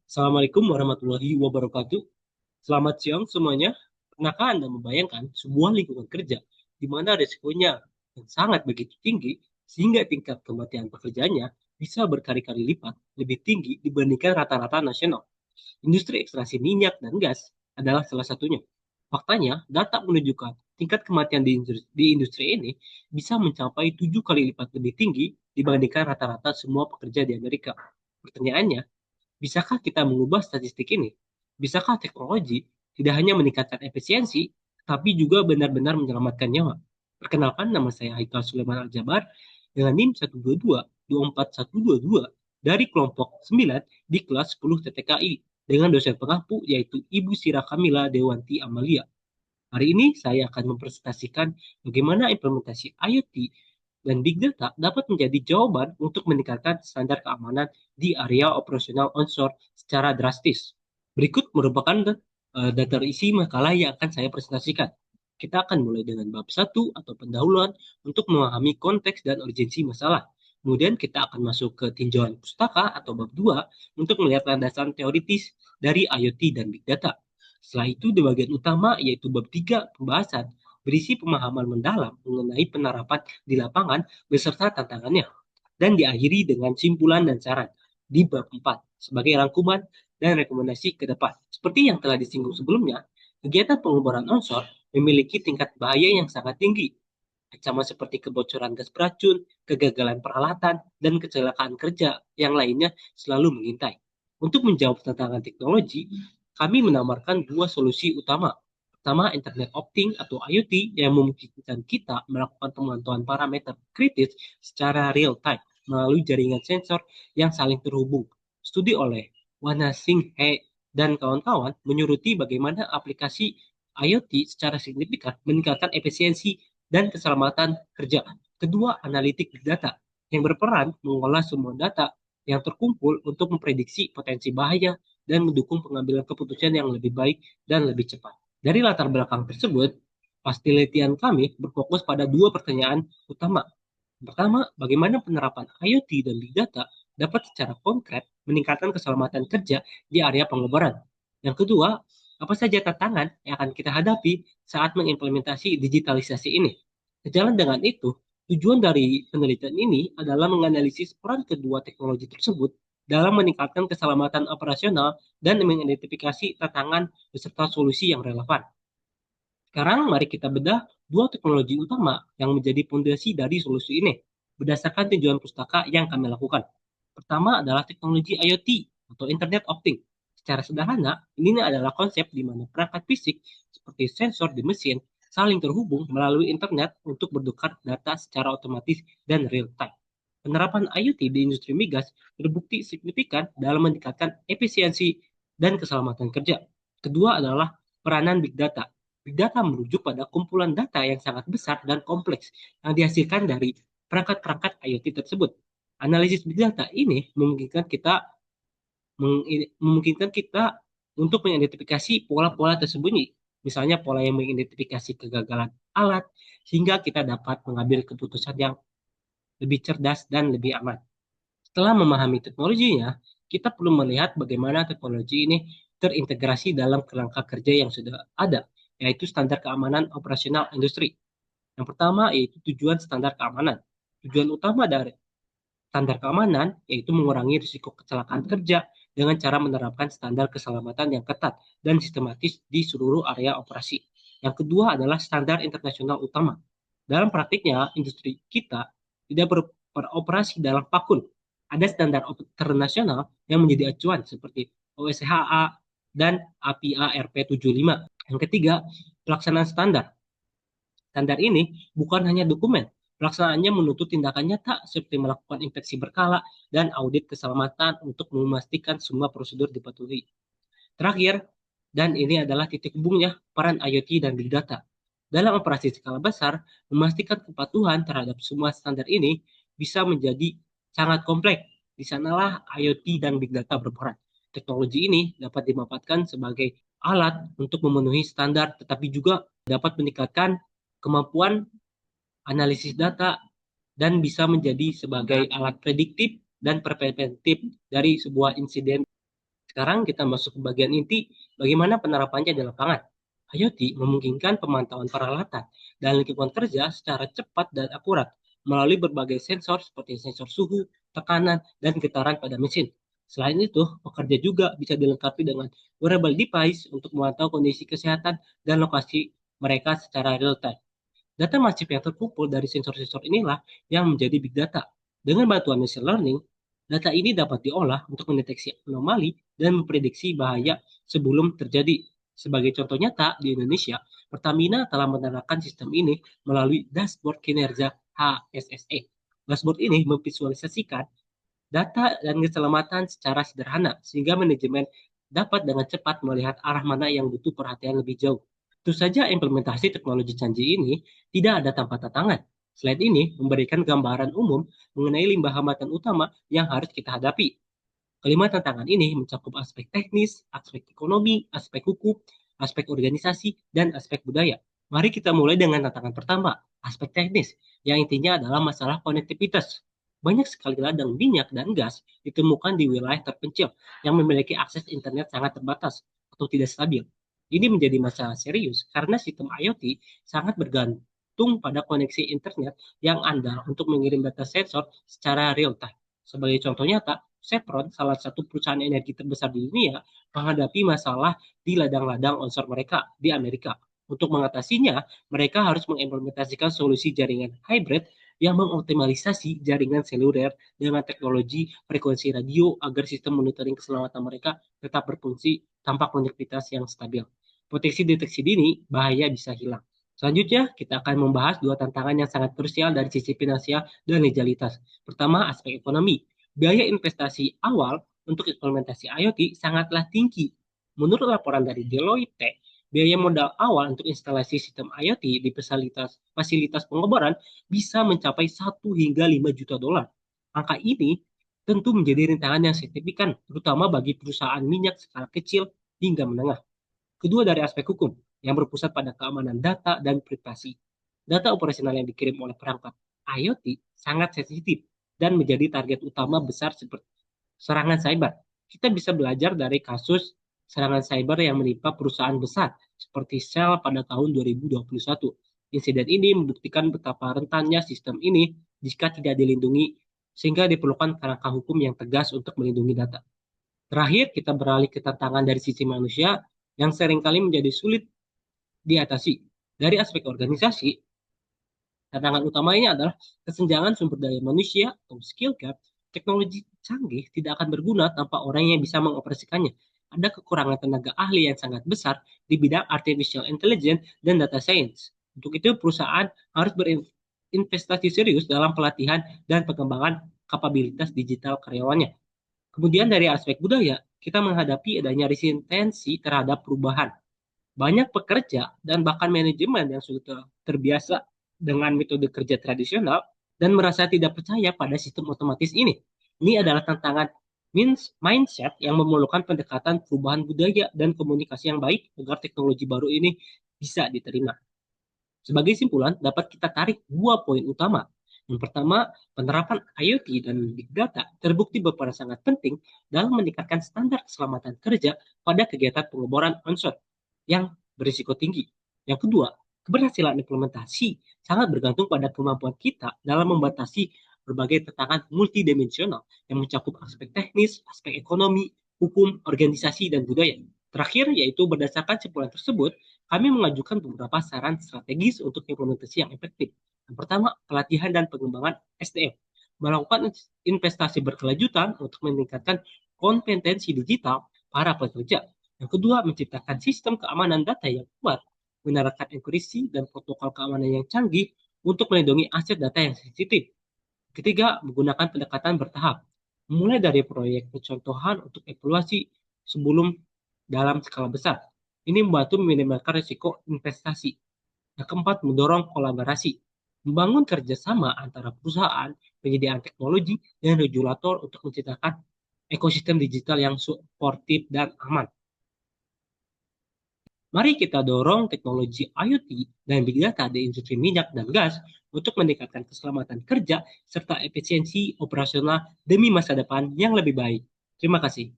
Assalamualaikum warahmatullahi wabarakatuh. Selamat siang semuanya. Pernahkah Anda membayangkan sebuah lingkungan kerja di mana risikonya yang sangat begitu tinggi sehingga tingkat kematian pekerjaannya bisa berkali-kali lipat lebih tinggi dibandingkan rata-rata nasional? Industri ekstraksi minyak dan gas adalah salah satunya. Faktanya, data menunjukkan tingkat kematian di industri ini bisa mencapai 7 kali lipat lebih tinggi dibandingkan rata-rata semua pekerja di Amerika. Pertanyaannya, bisakah kita mengubah statistik ini? Bisakah teknologi tidak hanya meningkatkan efisiensi, tapi juga benar-benar menyelamatkan nyawa? Perkenalkan, nama saya Haikal Sulaiman Aljabar dengan NIM 122-24122 dari kelompok 9 di kelas 10 TTKI dengan dosen pengampu yaitu Ibu Sira Kamila Dewanti Amalia. Hari ini saya akan mempresentasikan bagaimana implementasi IoT dan Big Data dapat menjadi jawaban untuk meningkatkan standar keamanan di area operasional onshore secara drastis. Berikut merupakan data isi makalah yang akan saya presentasikan. Kita akan mulai dengan bab 1 atau pendahuluan untuk memahami konteks dan urgensi masalah. Kemudian kita akan masuk ke tinjauan pustaka atau bab 2 untuk melihat landasan teoritis dari IoT dan Big Data. Setelah itu di bagian utama yaitu bab 3 pembahasan berisi pemahaman mendalam mengenai penerapan di lapangan beserta tantangannya. Dan diakhiri dengan simpulan dan saran di bab 4 sebagai rangkuman dan rekomendasi ke depan. Seperti yang telah disinggung sebelumnya, kegiatan penguburan onshore memiliki tingkat bahaya yang sangat tinggi. Ancaman seperti kebocoran gas beracun, kegagalan peralatan, dan kecelakaan kerja yang lainnya selalu mengintai. Untuk menjawab tantangan teknologi, kami menawarkan dua solusi utama. Pertama, Internet of Things atau IoT yang memungkinkan kita melakukan pemantauan parameter kritis secara real time melalui jaringan sensor yang saling terhubung. Studi oleh Wana Singh He dan kawan-kawan menyuruti bagaimana aplikasi IoT secara signifikan meningkatkan efisiensi dan keselamatan kerja. Kedua, analitik big data yang berperan mengolah semua data yang terkumpul untuk memprediksi potensi bahaya dan mendukung pengambilan keputusan yang lebih baik dan lebih cepat. Dari latar belakang tersebut, penelitian kami berfokus pada dua pertanyaan utama. Pertama, bagaimana penerapan IoT dan Big Data dapat secara konkret meningkatkan keselamatan kerja di area pengeboran. Yang kedua, apa saja tantangan yang akan kita hadapi saat mengimplementasi digitalisasi ini. Sejalan dengan itu, tujuan dari penelitian ini adalah menganalisis peran kedua teknologi tersebut dalam meningkatkan keselamatan operasional dan mengidentifikasi tantangan beserta solusi yang relevan. Sekarang mari kita bedah dua teknologi utama yang menjadi fondasi dari solusi ini berdasarkan tinjauan pustaka yang kami lakukan. Pertama adalah teknologi IoT atau Internet of Things. Secara sederhana, ini adalah konsep di mana perangkat fisik seperti sensor di mesin saling terhubung melalui internet untuk bertukar data secara otomatis dan real time. Penerapan IoT di industri migas terbukti signifikan dalam meningkatkan efisiensi dan keselamatan kerja. Kedua adalah peranan big data. Big data merujuk pada kumpulan data yang sangat besar dan kompleks yang dihasilkan dari perangkat-perangkat IoT tersebut. Analisis big data ini memungkinkan kita untuk mengidentifikasi pola-pola tersembunyi. Misalnya pola yang mengidentifikasi kegagalan alat, sehingga kita dapat mengambil keputusan yang lebih cerdas dan lebih aman. Setelah memahami teknologinya, kita perlu melihat bagaimana teknologi ini terintegrasi dalam kerangka kerja yang sudah ada, yaitu standar keamanan operasional industri. Yang pertama yaitu tujuan standar keamanan. Tujuan utama dari standar keamanan yaitu mengurangi risiko kecelakaan kerja dengan cara menerapkan standar keselamatan yang ketat dan sistematis di seluruh area operasi. Yang kedua adalah standar internasional utama. Dalam praktiknya, industri kita tidak beroperasi dalam vakum. Ada standar internasional yang menjadi acuan seperti OSHA dan API RP75. Yang ketiga, pelaksanaan standar. Standar ini bukan hanya dokumen, pelaksanaannya menuntut tindakan nyata seperti melakukan inspeksi berkala dan audit keselamatan untuk memastikan semua prosedur dipatuhi. Terakhir, dan ini adalah titik hubungnya peran IoT dan Big Data. Dalam operasi skala besar, memastikan kepatuhan terhadap semua standar ini bisa menjadi sangat kompleks. Di sanalah IoT dan Big Data berperan. Teknologi ini dapat dimanfaatkan sebagai alat untuk memenuhi standar, tetapi juga dapat meningkatkan kemampuan analisis data dan bisa menjadi sebagai alat prediktif dan preventif dari sebuah insiden. Sekarang kita masuk ke bagian inti, bagaimana penerapannya di lapangan. IoT memungkinkan pemantauan peralatan dan lingkungan kerja secara cepat dan akurat melalui berbagai sensor seperti sensor suhu, tekanan, dan getaran pada mesin. Selain itu, pekerja juga bisa dilengkapi dengan wearable device untuk memantau kondisi kesehatan dan lokasi mereka secara real time. Data masif yang terkumpul dari sensor-sensor inilah yang menjadi big data. Dengan bantuan machine learning, data ini dapat diolah untuk mendeteksi anomali dan memprediksi bahaya sebelum terjadi. Sebagai contoh nyata, di Indonesia, Pertamina telah menerapkan sistem ini melalui dashboard kinerja HSSE. Dashboard ini memvisualisasikan data dan keselamatan secara sederhana, sehingga manajemen dapat dengan cepat melihat arah mana yang butuh perhatian lebih jauh. Tentu saja implementasi teknologi canggih ini tidak ada tanpa tantangan. Slide ini memberikan gambaran umum mengenai limbah hambatan utama yang harus kita hadapi. Kelima tantangan ini mencakup aspek teknis, aspek ekonomi, aspek hukum, aspek organisasi, dan aspek budaya. Mari kita mulai dengan tantangan pertama, aspek teknis, yang intinya adalah masalah konektivitas. Banyak sekali ladang minyak dan gas ditemukan di wilayah terpencil yang memiliki akses internet sangat terbatas atau tidak stabil. Ini menjadi masalah serius karena sistem IoT sangat bergantung pada koneksi internet yang andal untuk mengirim data sensor secara real time. Sebagai contoh nyata, Chevron, salah satu perusahaan energi terbesar di dunia, menghadapi masalah di ladang-ladang onshore mereka di Amerika. Untuk mengatasinya, mereka harus mengimplementasikan solusi jaringan hybrid yang mengoptimalisasi jaringan seluler dengan teknologi frekuensi radio agar sistem monitoring keselamatan mereka tetap berfungsi tanpa konektivitas yang stabil. Potensi deteksi dini, bahaya bisa hilang. Selanjutnya, kita akan membahas dua tantangan yang sangat krusial dari sisi finansial dan legalitas. Pertama, aspek ekonomi. Biaya investasi awal untuk implementasi IoT sangatlah tinggi. Menurut laporan dari Deloitte, biaya modal awal untuk instalasi sistem IoT di fasilitas pengeboran bisa mencapai 1 hingga 5 juta dolar. Angka ini tentu menjadi rintangan yang signifikan, terutama bagi perusahaan minyak skala kecil hingga menengah. Kedua, dari aspek hukum, yang berpusat pada keamanan data dan privasi. Data operasional yang dikirim oleh perangkat IoT sangat sensitif dan menjadi target utama besar seperti serangan cyber. Kita bisa belajar dari kasus serangan cyber yang menimpa perusahaan besar seperti Shell pada tahun 2021. Insiden ini membuktikan betapa rentannya sistem ini jika tidak dilindungi, sehingga diperlukan kerangka hukum yang tegas untuk melindungi data. Terakhir, kita beralih ke tantangan dari sisi manusia yang seringkali menjadi sulit diatasi. Dari aspek organisasi, tantangan utamanya adalah kesenjangan sumber daya manusia atau skill gap. Teknologi canggih tidak akan berguna tanpa orang yang bisa mengoperasikannya. Ada kekurangan tenaga ahli yang sangat besar di bidang artificial intelligence dan data science. Untuk itu, perusahaan harus berinvestasi serius dalam pelatihan dan pengembangan kapabilitas digital karyawannya. Kemudian dari aspek budaya, kita menghadapi adanya resistensi terhadap perubahan. Banyak pekerja dan bahkan manajemen yang sudah terbiasa dengan metode kerja tradisional dan merasa tidak percaya pada sistem otomatis ini. Ini adalah tantangan mindset yang memerlukan pendekatan perubahan budaya dan komunikasi yang baik agar teknologi baru ini bisa diterima. Sebagai simpulan, dapat kita tarik dua poin utama. Yang pertama, penerapan IoT dan Big Data terbukti berperan sangat penting dalam meningkatkan standar keselamatan kerja pada kegiatan pengeboran onshore yang berisiko tinggi. Yang kedua, keberhasilan implementasi sangat bergantung pada kemampuan kita dalam membatasi berbagai tantangan multidimensional yang mencakup aspek teknis, aspek ekonomi, hukum, organisasi, dan budaya. Terakhir, yaitu berdasarkan simpulan tersebut, kami mengajukan beberapa saran strategis untuk implementasi yang efektif. Yang pertama, pelatihan dan pengembangan SDM. Melakukan investasi berkelanjutan untuk meningkatkan kompetensi digital para pekerja. Yang kedua, menciptakan sistem keamanan data yang kuat, menerapkan enkripsi dan protokol keamanan yang canggih untuk melindungi aset data yang sensitif. Ketiga, menggunakan pendekatan bertahap, mulai dari proyek percontohan untuk evaluasi sebelum dalam skala besar. Ini membantu meminimalkan risiko investasi. Yang keempat, mendorong kolaborasi, membangun kerjasama antara perusahaan, penyediaan teknologi, dan regulator untuk menciptakan ekosistem digital yang suportif dan aman. Mari kita dorong teknologi IoT dan Big Data di industri minyak dan gas untuk meningkatkan keselamatan kerja serta efisiensi operasional demi masa depan yang lebih baik. Terima kasih.